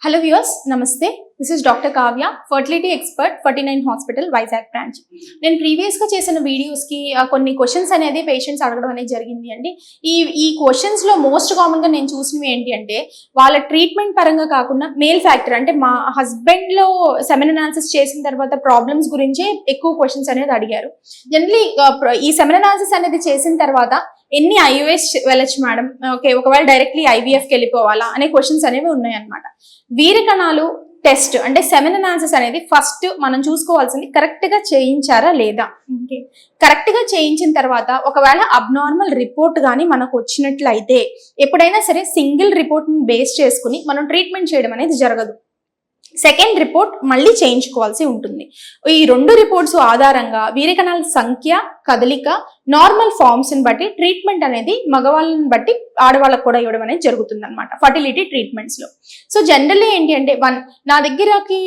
Hello viewers, Namaste. This is Dr. Kavya, fertility expert, 49 Hospital, Vizag branch. నేను ప్రీవియస్గా చేసిన వీడియోస్కి కొన్ని క్వశ్చన్స్ అనేది పేషెంట్స్ అడగడం అనేది జరిగింది అండి. ఈ క్వశ్చన్స్లో మోస్ట్ కామన్గా నేను చూసినవి ఏంటి అంటే వాళ్ళ ట్రీట్మెంట్ పరంగా కాకుండా మేల్ ఫ్యాక్టర్ అంటే మా హస్బెండ్లో సెమెన్ అనాలిసిస్ చేసిన తర్వాత ప్రాబ్లమ్స్ గురించే ఎక్కువ క్వశ్చన్స్ అనేది అడిగారు. జనరలీ ఈ సెమెన్ అనాలిసిస్ అనేది చేసిన తర్వాత ఎన్ని ఐయుఎస్ వెళ్ళొచ్చు మేడం, ఓకే ఒకవేళ డైరెక్ట్లీ ఐవీఎఫ్కి వెళ్ళిపోవాలా అనే క్వశ్చన్స్ అనేవి ఉన్నాయన్నమాట. వీరకణాలు టెస్ట్ అంటే సెమెన్ అనాలిసిస్ అనేది ఫస్ట్ మనం చూసుకోవాల్సింది కరెక్ట్ గా చేయించారా లేదా. కరెక్ట్ గా చేయించిన తర్వాత ఒకవేళ అబ్నార్మల్ రిపోర్ట్ కానీ మనకు వచ్చినట్లయితే ఎప్పుడైనా సరే సింగిల్ రిపోర్ట్ ని బేస్ చేసుకుని మనం ట్రీట్మెంట్ చేయడం అనేది జరగదు. సెకండ్ రిపోర్ట్ మళ్ళీ చేయించుకోవాల్సి ఉంటుంది. ఈ రెండు రిపోర్ట్స్ ఆధారంగా వీరకణాల సంఖ్య, కదలిక, నార్మల్ ఫార్మ్స్ ని బట్టి ట్రీట్మెంట్ అనేది మగవాళ్ళని బట్టి ఆడవాళ్ళకు కూడా ఇవ్వడం అనేది జరుగుతుంది అనమాట ఫర్టిలిటీ ట్రీట్మెంట్స్ లో. సో జనరల్లీ ఏంటి అంటే నా దగ్గరకి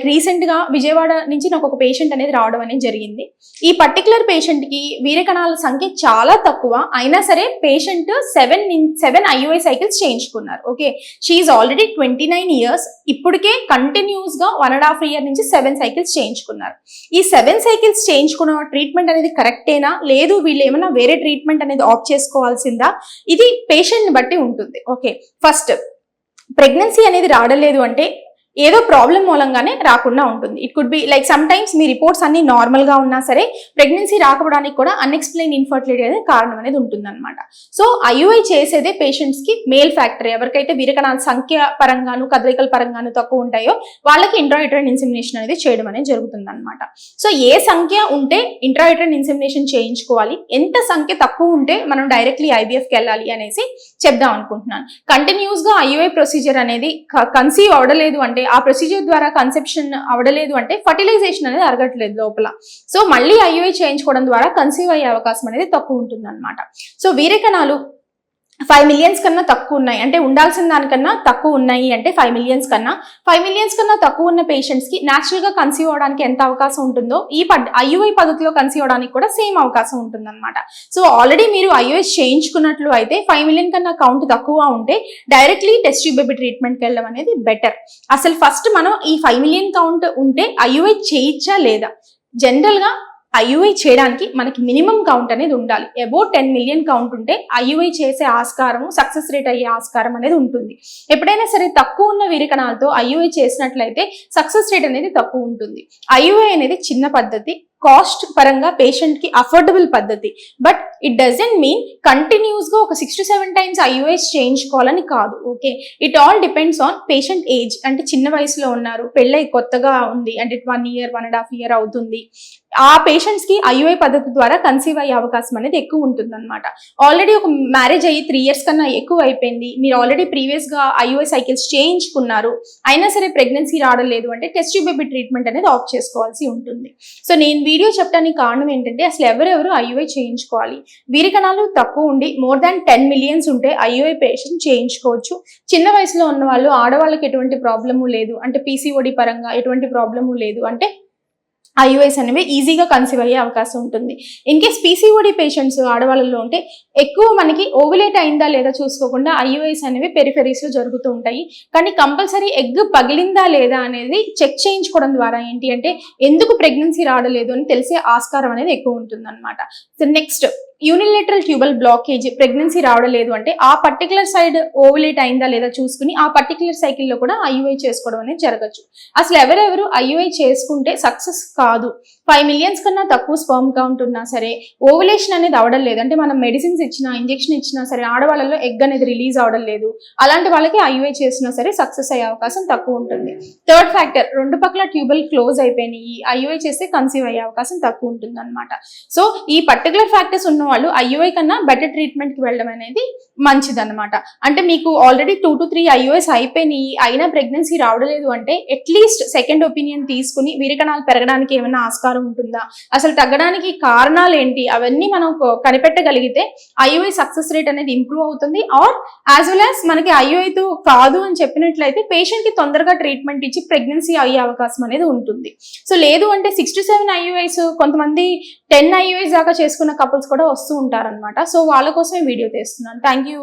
రీసెంట్ గా విజయవాడ నుంచి నాకు ఒక పేషెంట్ అనేది రావడం అనేది జరిగింది. ఈ పర్టికులర్ పేషెంట్ కి వీరకణాల సంఖ్య చాలా తక్కువ అయినా సరే పేషెంట్ 7 ఐయుఐ సైకిల్స్ చేయించుకున్నారు. Okay, she already 29 years. ఇప్పటికే కంటిన్యూస్ గా 1.5 year నుంచి 7 సైకిల్స్ చేయించుకున్నారు. ఈ 7 సైకిల్స్ చేయించుకున్న ట్రీట్మెంట్ అనేది కరెక్టేనా, లేదు వీళ్ళు ఏమైనా వేరే ట్రీట్మెంట్ అనేది ఆప్ట్ చేసుకోవాల్సిందా, ఇది పేషెంట్ ని బట్టి ఉంటుంది. ఓకే, ఫస్ట్ ప్రెగ్నెన్సీ అనేది రావడలేదు అంటే ఏదో ప్రాబ్లం మూలంగానే రాకుండా ఉంటుంది. It could be like some times me reports అన్ని నార్మల్ గా ఉన్నా సరే ప్రెగ్నెన్సీ రాకపోవడానికి కూడా అన్ఎక్స్ప్లెయిన్ ఇన్ఫర్టిలిటీ అనేది కారణం అనేది ఉంటుంది అనమాట. సో ఐయుఐ చేసేదే పేషెంట్స్ కి మేల్ ఫ్యాక్టర్, ఎవరికైతే వీరకణాల సంఖ్య పరంగాను కదలికల పరంగాను తక్కువ ఉంటాయో వాళ్ళకి ఇంట్రాయూటరైన్ ఇన్సెమినేషన్ అనేది చేయడం అనేది జరుగుతుంది అనమాట. సో ఏ సంఖ్య ఉంటే ఇంట్రాయూటరైన్ ఇన్సెమినేషన్ చేయించుకోవాలి, ఎంత సంఖ్య తక్కువ ఉంటే మనం డైరెక్ట్లీ ఐవీఎఫ్కి వెళ్ళాలి అనేసి చెప్దాం అనుకుంటున్నాను. కంటిన్యూస్ గా ఐయుఐ ప్రొసీజర్ అనేది కన్సీవ్ అవడలేదు అంటే ఆ ప్రొసీజర్ ద్వారా కన్సెప్షన్ అవడలేదు అంటే ఫర్టిలైజేషన్ అనేది అరగట్లేదు లోపల. సో మళ్ళీ ఐయుఐ చేయించుకోవడం ద్వారా కన్సీవ్ అయ్యే అవకాశం అనేది తక్కువ ఉంటుంది అనమాట. సో వీరకణాలు 5 million కన్నా తక్కువ ఉన్నాయి అంటే ఉండాల్సిన దానికన్నా తక్కువ ఉన్నాయి అంటే 5 million కన్నా తక్కువ ఉన్న పేషెంట్స్ కి న్యాచురల్ గా కన్సీవ్ అవడానికి ఎంత అవకాశం ఉంటుందో ఈ ఐయుఐ పద్ధతిలో కన్సీవ్ అవడానికి కూడా సేమ్ అవకాశం ఉంటుంది అనమాట. సో ఆల్రెడీ మీరు ఐయుఐ చేయించుకున్నట్లు అయితే 5 million కన్నా కౌంట్ తక్కువ ఉంటే డైరెక్ట్లీ టెస్ట్ ట్యూబ్ బేబీ ట్రీట్మెంట్కి వెళ్ళడం అనేది బెటర్. అసలు ఫస్ట్ మనం ఈ 5 million కౌంట్ ఉంటే ఐయుఐ చేయించా లేదా. జనరల్ గా ఐయుఐ చేయడానికి మనకి మినిమం కౌంట్ అనేది ఉండాలి. అబౌట్ 10 million కౌంట్ ఉంటే ఐయుఐ చేసే ఆస్కారము, సక్సెస్ రేట్ అయ్యే ఆస్కారం అనేది ఉంటుంది. ఎప్పుడైనా సరే తక్కువ ఉన్న వీరకణాలతో ఐయుఐ చేసినట్లయితే సక్సెస్ రేట్ అనేది తక్కువ ఉంటుంది. ఐయుఐ అనేది చిన్న పద్ధతి, కాస్ట్ పరంగా పేషెంట్ కి అఫోర్డబుల్ పద్ధతి. But it doesn't mean continuous గా ఒక 6 to 7 times ఐయుఐస్ చేయించుకోవాలని కాదు. Okay, it all depends on patient age. అంటే చిన్న వయసులో ఉన్నారు, పెళ్ళై కొత్తగా ఉంది అంటే 1 year 1.5 year అవుతుంది, ఆ పేషెంట్స్ కి ఐయుఐ పద్ధతి ద్వారా కన్సీవ్ అయ్యే అవకాశం అనేది ఎక్కువ ఉంటుంది అనమాట. ఆల్రెడీ ఒక మ్యారేజ్ అయ్యి 3 years కన్నా ఎక్కువ అయిపోయింది, మీరు ఆల్రెడీ ప్రీవియస్ గా ఐయుఐ సైకిల్స్ చేయించుకున్నారు, అయినా సరే ప్రెగ్నెన్సీ రావడం లేదు అంటే టెస్ట్ ట్యూబ్ బేబీ ట్రీట్మెంట్ అనేది ఆప్ట్ చేసుకోవాల్సి ఉంటుంది. సో నేను వీడియో చెప్పడానికి కారణం ఏంటంటే అసలు ఎవరెవరు ఐయుఐ చేయించుకోవాలి. వీరకణాలు తక్కువ ఉండి more than 10 million ఉంటే ఐయుఐ పేషెంట్ చేయించుకోవచ్చు. చిన్న వయసులో ఉన్న వాళ్ళు, ఆడవాళ్ళకి ఎటువంటి ప్రాబ్లము లేదు అంటే పీసీఓడి పరంగా ఎటువంటి ప్రాబ్లము లేదు అంటే ఐయుఐస్ అనేవి ఈజీగా కన్సీవ్ అయ్యే అవకాశం ఉంటుంది. ఇన్ కేస్ పీసీఓడి పేషెంట్స్ ఆడవాళ్ళలో ఉంటే ఎక్కువ మనకి ఓవులేట్ అయిందా లేదా చూసుకోకుండా ఐయుఐస్ అనేవి పెరిఫెరీస్ లో జరుగుతూ ఉంటాయి. కానీ కంపల్సరీ ఎగ్ పగిలిందా లేదా అనేది చెక్ చేయించుకోవడం ద్వారా ఏంటి అంటే ఎందుకు ప్రెగ్నెన్సీ రావడలేదు అని తెలిసే ఆస్కారం అనేది ఎక్కువ ఉంటుంది అనమాట. So next unilateral tubal blockage, pregnancy రావడం లేదు అంటే ఆ పర్టికులర్ సైడ్ ఓవులేట్ అయిందా లేదా చూసుకుని ఆ పర్టికులర్ సైకిల్లో కూడా ఐయుఐ చేసుకోవడం అనేది జరగచ్చు. అసలు ఎవరెవరు ఐయుఐ చేసుకుంటే సక్సెస్ కాదు, 5 million కన్నా తక్కువ స్పర్మ్ కౌంట్ ఉన్నా సరే ఓవులేషన్ అనేది అవడం లేదు అంటే మనం మెడిసిన్స్ ఇచ్చినా ఇంజెక్షన్ ఇచ్చినా సరే ఆడవాళ్ళలో ఎగ్ అనేది రిలీజ్ అవడం లేదు, అలాంటి వాళ్ళకి ఐయుఐ చేసినా సరే సక్సెస్ అయ్యే అవకాశం తక్కువ ఉంటుంది. థర్డ్ ఫ్యాక్టర్, రెండు పక్కల ట్యూబల్ క్లోజ్ అయిపోయినాయి, ఐయుఐ చేస్తే కన్సీవ్ అయ్యే అవకాశం తక్కువ ఉంటుంది అనమాట. సో ఈ పర్టికులర్ ఫ్యాక్టర్స్ ఉన్న వాళ్ళు ఐయుఐ కన్నా బెటర్ ట్రీట్మెంట్ కి వెళ్ళడం అనేది మంచిది అనమాట. అంటే మీకు ఆల్రెడీ 2 to 3 ఐయుఐస్ అయిపోయినాయి అయినా ప్రెగ్నెన్సీ రావడం లేదు అంటే అట్లీస్ట్ సెకండ్ ఒపీనియన్ తీసుకుని వీరకణాలు పెరగడానికి ఏమైనా ఆస్కారం ఉంటుందా, అసలు తగ్గడానికి కారణాలు ఏంటి, అవన్నీ మనం కనిపెట్టగలిగితే ఐయుఐ సక్సెస్ రేట్ అనేది ఇంప్రూవ్ అవుతుంది. ఆర్ యాజ్ వెల్ యాజ్ మనకి ఐయుఐతో కాదు అని చెప్పినట్లయితే పేషెంట్ కి తొందరగా ట్రీట్మెంట్ ఇచ్చి ప్రెగ్నెన్సీ అయ్యే అవకాశం అనేది ఉంటుంది. సో లేదు అంటే 6 to 7 ఐయుఐస్, కొంతమంది 10 ఐయుఐస్ దాకా చేసుకున్న కపుల్స్ కూడా వస్తూ ఉంటారనమాట. సో వాళ్ళ కోసమే వీడియో తీస్తున్నాను. Thank you.